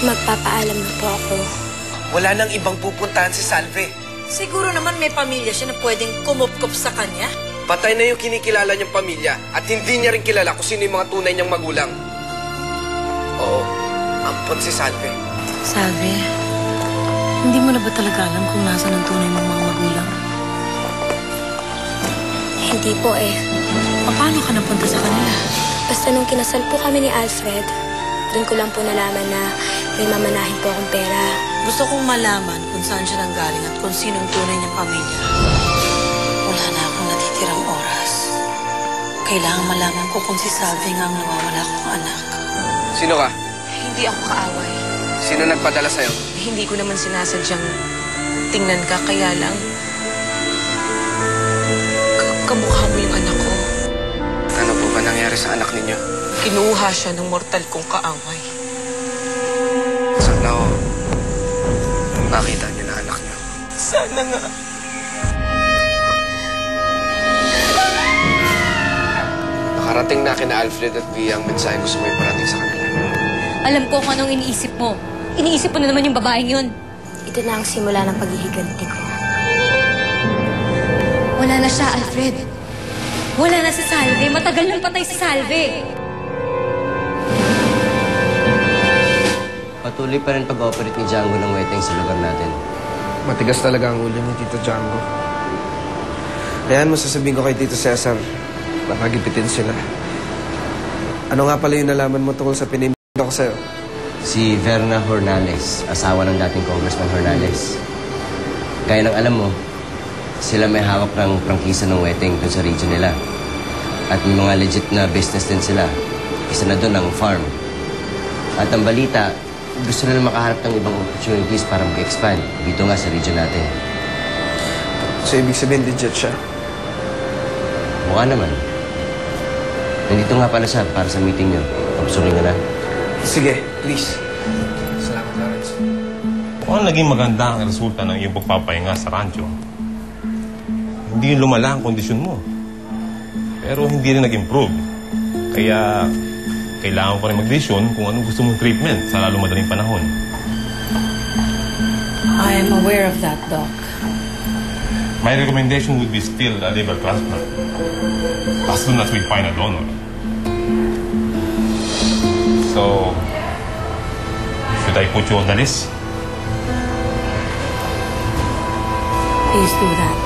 Magpapaalam na po ako. Wala nang ibang pupuntahan si Salve. Siguro naman may pamilya siya na pwedeng kumupkup sa kanya. Patay na yung kinikilala niyang pamilya at hindi niya rin kilala kung sino yung mga tunay niyang magulang. Oo, ampon si Salve. Salve, hindi mo na ba talaga alam kung nasa ng tunay mong mga magulang? Hindi po eh. Paano ka napunta sa kanila? Basta nung kinasal po kami ni Alfred, doon ko lang po nalaman na may mamanahin po akong pera. Gusto kong malaman kung saan siya nanggaling at kung sinong tunay niyang pamilya. Wala na akong natitirang oras. Kailangan malaman ko kung si Salve nga ang nawawala kong anak. Sino ka? Hindi ako kaaway. Sino nagpadala sa'yo? Hindi ko naman sinasadyang tingnan ka, kaya lang kamukha mo yung anak ko. Ano po ba nangyari sa anak ninyo? Kinuha siya ng mortal kong kaaway. Sana ako makita niyo na anak niyo. Sana nga. Nakarating na kina Alfred at Via ang mensahe gusto mo iparating sa kanila. Alam ko kung anong iniisip mo. Iniisip mo na naman yung babaeng yun. Ito na ang simula ng paghihiganti ko. Wala na siya, Alfred. Wala na si Salve. Matagal nang patay si Salve. Patuloy pa rin pag-operate ni Django ng weteng sa lugar natin. Matigas talaga ang ulo ni Tito Django. Ayan mo, sasabihin ko kay Tito Cesar. Baka gipitin sila. Ano nga pala yung nalaman mo tungkol sa pinimig ko sa'yo? Si Verna Hornales, asawa ng dating Congressman Hornales. Gaya ng alam mo, sila may hawak ng prangkisa ng weteng dun sa region nila. At may mga legit na business din sila. Isa na dun ang farm. At ang balita, gusto nila makaharap ng ibang opportunities para mag-expand dito nga sa region natin. So, ibig sabihin legit siya? Mukha naman. Nandito nga pala siya para sa meeting niyo. Kapsurin ka na. Sige, please. Salamat, Lawrence. Kung naging maganda ang resulta ng iyong pagpapahinga sa rancho, hindi lumala ang kondisyon mo. Pero hindi rin nag-improve. Kaya kailangan ko rin mag-desisyon kung anong gusto mong treatment sa lalo madaling panahon. I am aware of that, Doc. My recommendation would be still a liver transplant. As soon as we find a donor. So, should I put you on the list? Please do that.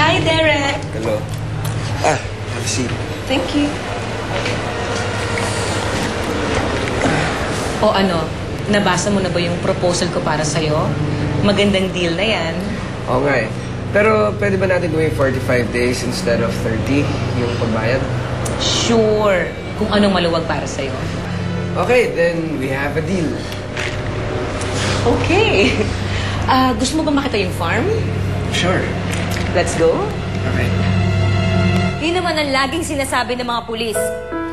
Hi, Derek. Hello. Have a seat. Thank you. O ano, nabasa mo na ba yung proposal ko para sa'yo? Magandang deal na yan. Oo nga eh. Pero pwede ba natin gawin 45 days instead of 30 yung pagbayad? Sure. Kung anong maluwag para sa'yo. Okay, then we have a deal. Okay. Gusto mo ba makita yung farm? Sure. Let's go. Okay. Yun naman ang laging sinasabi ng mga pulis.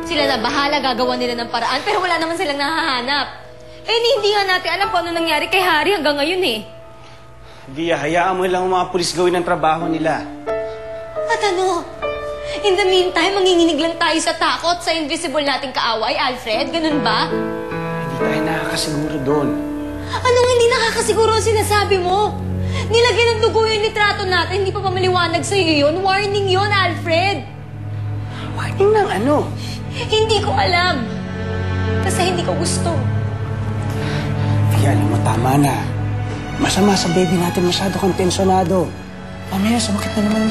Sila na bahala, gagawa nila ng paraan, pero wala naman silang nahahanap. Eh, hindi nga natin alam kung ano nangyari kay Harry hanggang ngayon eh. Via, hayaan mo lang ang mga pulis gawin ang trabaho nila. At ano? In the meantime, manginginig lang tayo sa takot sa invisible nating kaaway, Alfred? Ganun ba? Hindi tayo nakakasiguro doon. Anong hindi nakakasiguro ang sinasabi mo? Nilagyan ng dugo yung litrato natin, hindi pa maliwanag sa'yo yun. Warning yun, Alfred. Warning ng ano? Hindi ko alam. Kasi hindi ko gusto. Via, alam mo, tama na. Masama sa baby natin, masyado kang tensyonado. Mamaya, sumakit na naman